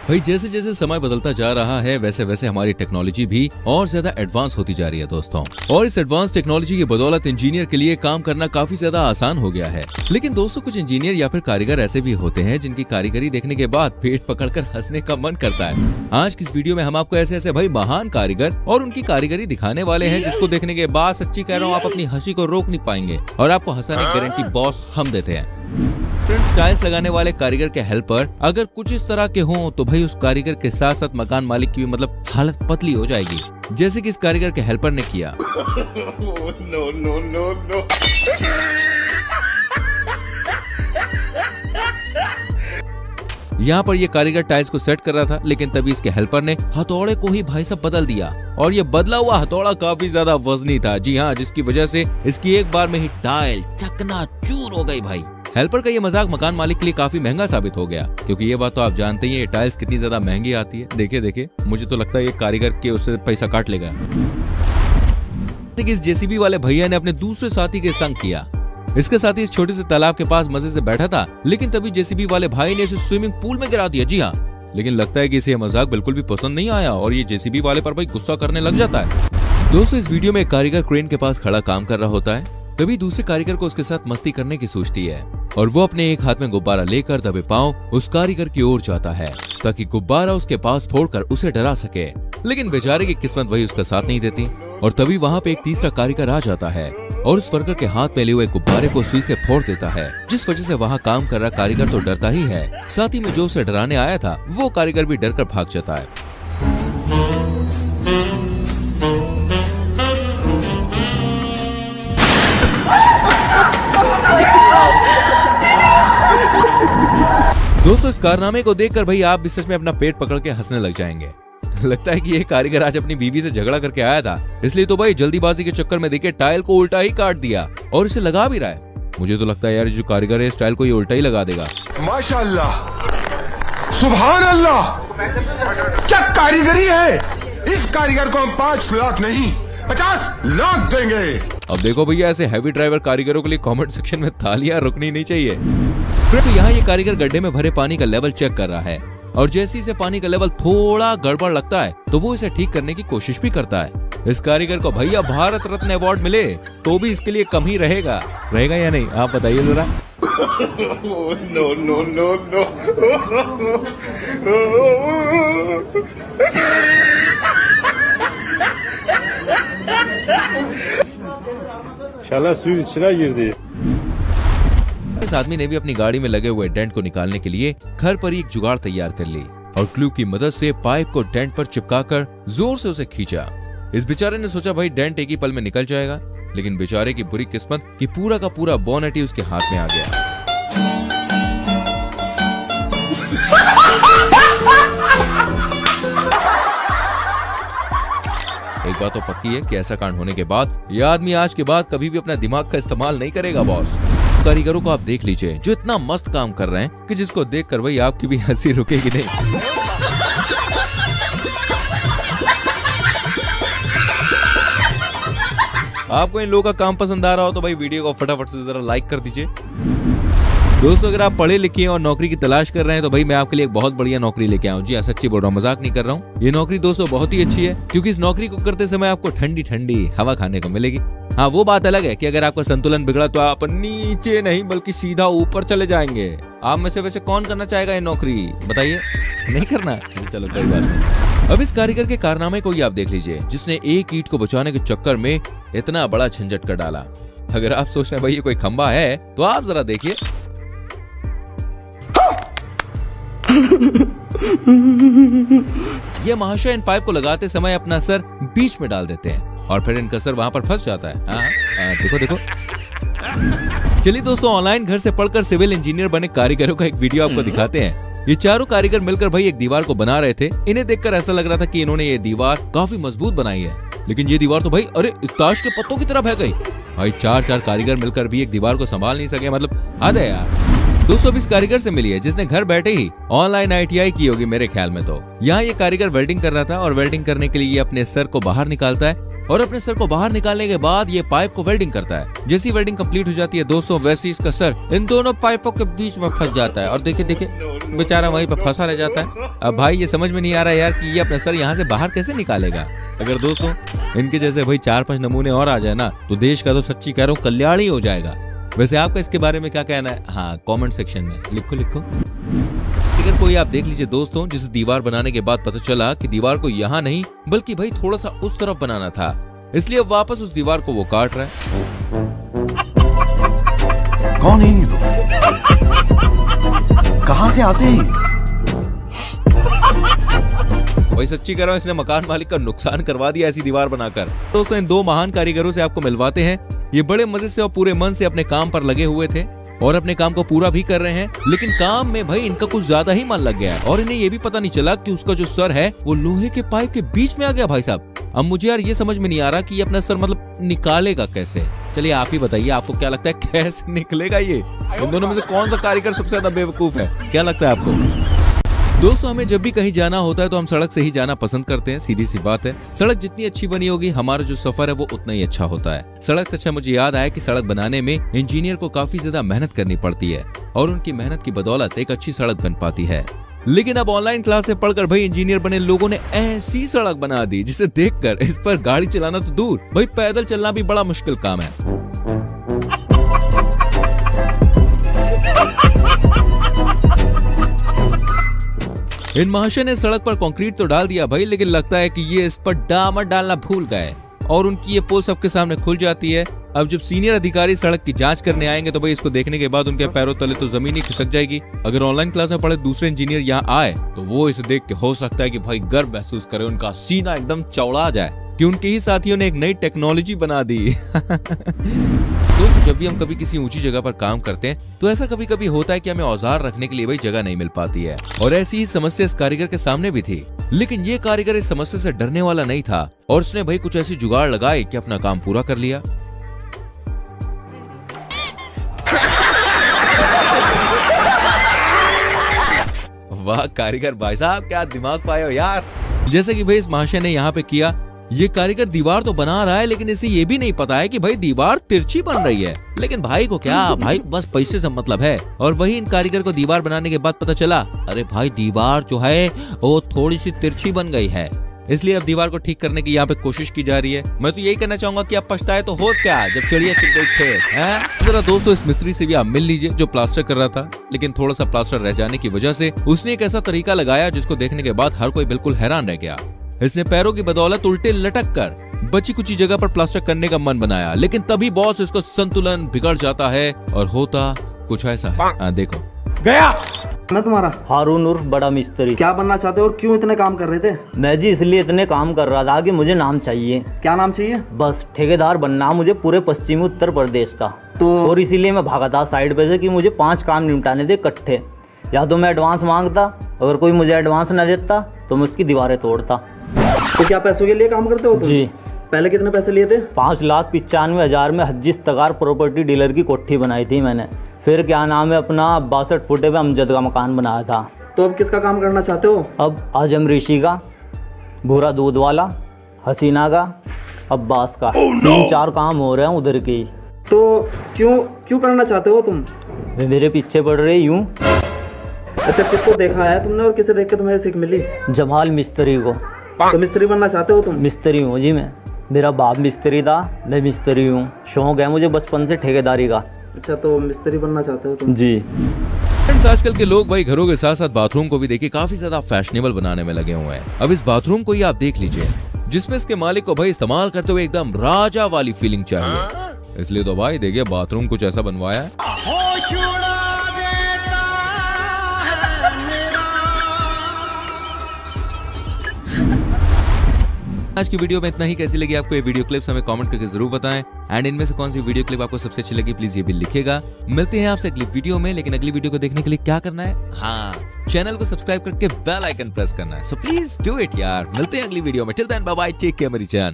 भाई जैसे जैसे समय बदलता जा रहा है वैसे वैसे हमारी टेक्नोलॉजी भी और ज्यादा एडवांस होती जा रही है दोस्तों। और इस एडवांस टेक्नोलॉजी की बदौलत इंजीनियर के लिए काम करना काफी ज्यादा आसान हो गया है। लेकिन दोस्तों कुछ इंजीनियर या फिर कारीगर ऐसे भी होते हैं जिनकी कारीगरी देखने के बाद पेट पकड़कर हंसने का मन करता है। आज की इस वीडियो में हम आपको ऐसे ऐसे भाई महान कारीगर और उनकी कारीगरी दिखाने वाले हैं जिसको देखने के बाद सच्ची कह रहा हूँ आप अपनी हंसी को रोक नहीं पाएंगे और आपको हंसाने की गारंटी बॉस हम देते हैं। फ्रेंड्स, टाइल्स लगाने वाले कारीगर के हेल्पर अगर कुछ इस तरह के हों तो भाई उस कारीगर के साथ साथ मकान मालिक की भी मतलब हालत पतली हो जाएगी, जैसे कि इस कारीगर के हेल्पर ने किया। No no no no. यहाँ पर ये कारीगर टाइल्स को सेट कर रहा था, लेकिन तभी इसके हेल्पर ने हथौड़े को ही भाई साहब बदल दिया और ये बदला हुआ हथौड़ा काफी ज्यादा वजनी था। जी हाँ, जिसकी वजह से इसकी एक बार में ही टाइल चकनाचूर हो गई। भाई हेल्पर का ये मजाक मकान मालिक के लिए काफी महंगा साबित हो गया, क्योंकि ये बात तो आप जानते ही हैं ये टाइल्स कितनी ज्यादा महंगी आती है। देखिए देखिए, मुझे तो लगता है ये कारीगर के उससे पैसा काट लेगा। इस जेसीबी वाले भैया ने अपने दूसरे साथी के संग किया। इसके साथी इस छोटे से तालाब के पास मजे से बैठा था, लेकिन तभी जेसीबी वाले भाई ने इसे स्विमिंग पूल में गिरा दिया। जी हाँ, लेकिन लगता है कि इसे मजाक बिल्कुल भी पसंद नहीं आया और ये जेसीबी वाले पर भाई गुस्सा करने लग जाता है। दोस्तों, इस वीडियो में एक कारीगर क्रेन के पास खड़ा काम कर रहा होता है, तभी दूसरे कारीगर को उसके साथ मस्ती करने की सोचती है और वो अपने एक हाथ में गुब्बारा लेकर दबे पांव उस कारीगर की ओर जाता है ताकि गुब्बारा उसके पास फोड़कर उसे डरा सके। लेकिन बेचारे की किस्मत वही उसका साथ नहीं देती और तभी वहाँ पे एक तीसरा कारीगर आ जाता है और उस वर्कर के हाथ में लिए हुए गुब्बारे को सुई से फोड़ देता है, जिस वजह से वहाँ काम कर रहा कारीगर तो डरता ही है, साथ ही में जो उसे डराने आया था वो कारीगर भी डरकर भाग जाता है। दोस्तों, इस कारनामे को देखकर भाई आप भी सच में अपना पेट पकड़ के हंसने लग जाएंगे। लगता है कि ये कारीगर आज अपनी बीवी से झगड़ा करके आया था, इसलिए तो भाई जल्दीबाजी के चक्कर में देखिए टाइल को उल्टा ही काट दिया और इसे लगा भी रहा है। मुझे तो लगता है यार जो कारीगर है इस टाइल को ये उल्टा ही लगा देगा। माशाअल्लाह, सुभान अल्लाह, क्या कारीगरी है। इस कारीगर को हम 5 लाख नहीं 50 लाख देंगे। अब देखो भैया, ऐसे हैवी ड्राइवर कारीगरों के लिए कमेंट सेक्शन में तालियां रुकनी नहीं चाहिए। तो यहाँ ये कारीगर गड्ढे में भरे पानी का लेवल चेक कर रहा है और जैसे ही पानी का लेवल थोड़ा गड़बड़ लगता है तो वो इसे ठीक करने की कोशिश भी करता है। इस कारीगर को भैया भारत रत्न अवार्ड मिले तो भी इसके लिए कम ही रहेगा या नहीं, आप बताइए जरा। No no no no. शाला सुई छिरा गिर। इस आदमी ने भी अपनी गाड़ी में लगे हुए डेंट को निकालने के लिए घर पर ही एक जुगाड़ तैयार कर ली और क्लू की मदद से पाइप को डेंट पर चिपकाकर जोर से उसे खींचा। इस बेचारे ने सोचा भाई डेंट एक ही पल में निकल जाएगा, लेकिन बेचारे की बुरी किस्मत कि पूरा का पूरा बोनेट ही उसके हाथ में आ गया। एक बात तो पक्की है कि ऐसा कांड होने के बाद यह आदमी आज के बाद कभी भी अपना दिमाग का इस्तेमाल नहीं करेगा बॉस। कारीगरों को आप देख लीजिए जो इतना मस्त काम कर रहे हैं कि जिसको देखकर भाई आपकी भी हंसी रुकेगी नहीं। आपको इन लोगों का काम पसंद आ रहा हो तो भाई वीडियो को फटाफट से जरा लाइक कर दीजिए। दोस्तों, अगर आप पढ़े लिखे हैं और नौकरी की तलाश कर रहे हैं तो भाई मैं आपके लिए एक बहुत बढ़िया नौकरी लेके आया हूँ। जी सच्ची बोल रहा हूँ, मजाक नहीं कर रहा हूँ। ये नौकरी दोस्तों बहुत ही अच्छी है, क्योंकि इस नौकरी को करते समय आपको ठंडी ठंडी हवा खाने को मिलेगी। हाँ, वो बात अलग है कि अगर आपका संतुलन बिगड़ा तो आप नीचे नहीं बल्कि सीधा ऊपर चले जाएंगे। आप में से वैसे कौन करना चाहेगा ये नौकरी, बताइए। नहीं करना, चलो कोई बात नहीं। अब इस कारीगर के कारनामे को ही आप देख लीजिए, जिसने एक ईंट को बचाने के चक्कर में इतना बड़ा झंझट कर डाला। अगर आप सोच रहे हैं भाई ये कोई खंबा है तो आप जरा देखिए। ये महाशय इन पाइप को लगाते समय अपना सर बीच में डाल देते हैं और फिर इनका सर वहां पर फंस जाता है। देखो देखो। चलिए दोस्तों, ऑनलाइन घर से पढ़कर सिविल इंजीनियर बने कारीगरों का एक वीडियो आपको दिखाते हैं। ये चारों कारीगर मिलकर भाई एक दीवार को बना रहे थे। इन्हें देखकर ऐसा लग रहा था कि इन्होंने ये दीवार काफी मजबूत बनाई है, लेकिन ये दीवार तो भाई अरे ताश के पत्तों की तरह बह गई। भाई चार कारीगर मिलकर भी एक दीवार को संभाल नहीं सके, मतलब हद है यार। दोस्तों अब इस कारीगर से मिलिए जिसने घर बैठे ही ऑनलाइन ITI की होगी मेरे ख्याल में। तो यहाँ ये कारीगर वेल्डिंग कर रहा था और वेल्डिंग करने के लिए ये अपने सर को बाहर निकालता है और अपने सर को बाहर निकालने के बाद ये पाइप को वेल्डिंग करता है। जैसी वेल्डिंग कंप्लीट हो जाती है दोस्तों, वैसे इसका सर इन दोनों पाइपों के बीच में फंस जाता है और देखिए बेचारा वहीं पे फंसा रह जाता है। अब भाई ये समझ में नहीं आ रहा यार कि ये अपना सर यहाँ से बाहर कैसे निकालेगा। अगर दोस्तों इनके जैसे भाई 4-5 नमूने और आ जाए ना तो देश का तो सच्ची कह रहा हूँ कल्याण ही हो जाएगा। वैसे आपका इसके बारे में क्या कहना है? हाँ कमेंट सेक्शन में लिखो। अगर कोई आप देख लीजिए दोस्तों, जिसे दीवार बनाने के बाद पता चला कि दीवार को यहाँ नहीं बल्कि भाई थोड़ा सा उस तरफ बनाना था, इसलिए अब वापस उस दीवार को वो काट रहा है। कौन है ये लोग? कहाँ से आते हैं? वही सच्ची कह रहा हूँ, इसने मकान मालिक का नुकसान करवा दिया ऐसी दीवार बनाकर। दोस्तों इन दो महान कारीगरों से आपको मिलवाते हैं। ये बड़े मजे से और पूरे मन से अपने काम पर लगे हुए थे और अपने काम को पूरा भी कर रहे हैं, लेकिन काम में भाई इनका कुछ ज्यादा ही मन लग गया है और इन्हें ये भी पता नहीं चला कि उसका जो सर है वो लोहे के पाइप के बीच में आ गया। भाई साहब अब मुझे यार ये समझ में नहीं आ रहा कि ये अपना सर मतलब निकालेगा कैसे। चलिए आप ही बताइए, आपको क्या लगता है कैसे निकलेगा ये? इन दोनों में से कौन सा कारीगर सबसे ज्यादा बेवकूफ है, क्या लगता है आपको? दोस्तों हमें जब भी कहीं जाना होता है तो हम सड़क से ही जाना पसंद करते हैं, सीधी सी बात है। सड़क जितनी अच्छी बनी होगी हमारा जो सफर है वो उतना ही अच्छा होता है। सड़क से अच्छा मुझे याद आया कि सड़क बनाने में इंजीनियर को काफी ज्यादा मेहनत करनी पड़ती है और उनकी मेहनत की बदौलत एक अच्छी सड़क बन पाती है। लेकिन अब ऑनलाइन क्लास से पढ़कर भाई इंजीनियर बने लोगों ने ऐसी सड़क बना दी जिसे देखकर इस पर गाड़ी चलाना तो दूर, भाई पैदल चलना भी बड़ा मुश्किल काम है। इन महाशय ने सड़क पर कंक्रीट तो डाल दिया भाई, लेकिन लगता है कि ये इस पर डामर डालना भूल गए और उनकी ये पोल सबके सामने खुल जाती है। अब जब सीनियर अधिकारी सड़क की जांच करने आएंगे तो भाई इसको देखने के बाद उनके पैरों तले तो जमीन ही खिसक जाएगी। अगर ऑनलाइन क्लास में पढ़े दूसरे इंजीनियर यहाँ आए तो वो इसे देख के हो सकता है कि भाई गर्व महसूस करे, उनका सीना एकदम चौड़ा जाए कि उनके ही साथियों ने एक नई टेक्नोलॉजी बना दी। दोस्तों जब भी हम कभी किसी ऊंची जगह पर काम करते हैं तो ऐसा कभी कभी होता है कि हमें औजार रखने के लिए भाई जगह नहीं मिल पाती है और ऐसी ही समस्या इस कारीगर के सामने भी थी। लेकिन ये कारीगर इस समस्या से डरने वाला नहीं था और उसने भाई कुछ ऐसी जुगाड़ लगाए कि अपना काम पूरा कर लिया। वाह कारीगर भाई साहब, क्या दिमाग पाए हो यार। जैसे कि भाई इस महाशय ने यहाँ पे किया, ये कारीगर दीवार तो बना रहा है लेकिन इसे ये भी नहीं पता है कि भाई दीवार तिरछी बन रही है। लेकिन भाई को क्या, भाई को बस पैसे से मतलब है। और वही इन कारीगर को दीवार बनाने के बाद पता चला, अरे भाई दीवार जो है वो थोड़ी सी तिरछी बन गई है, इसलिए अब दीवार को ठीक करने की यहाँ पे कोशिश की जा रही है। मैं तो यही कहना चाहूंगा कि अब पछताए तो हो क्या जब चिड़िया चुग गई खेत। जरा दोस्तों इस मिस्त्री से भी आप मिल लीजिए जो प्लास्टर कर रहा था, लेकिन थोड़ा सा प्लास्टर रह जाने की वजह से उसने एक ऐसा तरीका लगाया जिसको देखने के बाद हर कोई बिल्कुल हैरान रह गया। इसने पैरों की बदौलत उल्टे लटक कर बची कुची जगह पर प्लास्टर करने का मन बनाया, लेकिन तभी बॉस इसका संतुलन बिगड़ जाता है और होता कुछ ऐसा। देखो गया। मैं तुम्हारा हारून उर्फ बड़ा मिस्त्री। क्या बनना चाहते हो और क्यों इतने काम कर रहे थे? मैं जी इसलिए इतने काम कर रहा था कि मुझे नाम चाहिए। क्या नाम चाहिए? बस ठेकेदार बनना मुझे पूरे पश्चिमी उत्तर प्रदेश का। तो और इसीलिए मैं भागा था साइड पे से कि मुझे 5 काम निपटाने थे इकट्ठे। या तो मैं एडवांस मांगता, अगर कोई मुझे एडवांस न देता तो मैं उसकी दीवारें तोड़ता। तो क्या पैसों के लिए काम करते हो तुम? जी। पहले कितने पैसे लिए थे? 5,95,000 में हज्जिस तगार प्रॉपर्टी डीलर की कोठी बनाई थी मैंने। फिर क्या नाम है अपना 62 फुटे पे अमजद का मकान बनाया था। तो अब किसका काम करना चाहते हो? अब आजम ऋषि का, भूरा दूध वाला, हसीना का, अब्बास का। 3-4 काम हो रहे हैं उधर के। तो क्यों करना चाहते हो तुम? वे मेरे पीछे पड़ रहे यूं। अच्छा किसको देखा है तुमने और किसे देख के तुम्हें सीख मिली? जमाल मिस्त्री को। तो मिस्त्री बनना चाहते हो तुम? मिस्त्री हूँ जी मैं। मेरा बाप मिस्त्री था, मैं मिस्त्री हूँ। शौक है मुझे बचपन से ठेकेदारी का। अच्छा तो मिस्त्री बनना चाहते हो तुम? जी। फ्रेंड्स आजकल के लोग भाई घरों के साथ साथ बाथरूम को भी देखिए काफी ज्यादा फैशनेबल बनाने में लगे हुए हैं। अब इस बाथरूम को ही आप देख लीजिए जिसमें इसके मालिक को भाई इस्तेमाल करते हुए एकदम राजा वाली फीलिंग चाहिए, इसलिए तो भाई देखिए बाथरूम कुछ ऐसा बनवाया है। आज की वीडियो में इतना ही। कैसी लगी आपको ये वीडियो क्लिप्स हमें कमेंट करके जरूर बताएं। एंड इनमें से कौन सी वीडियो क्लिप आपको सबसे अच्छी लगी प्लीज ये भी लिखेगा। मिलते हैं आपसे अगली वीडियो में, लेकिन अगली वीडियो को देखने के लिए क्या करना है, हाँ चैनल को सब्सक्राइब करके बेल आइकन प्रेस करना है। सो प्लीज डू इट यार। मिलते हैं अगली वीडियो में। Till then bye bye, take care मेरी जान।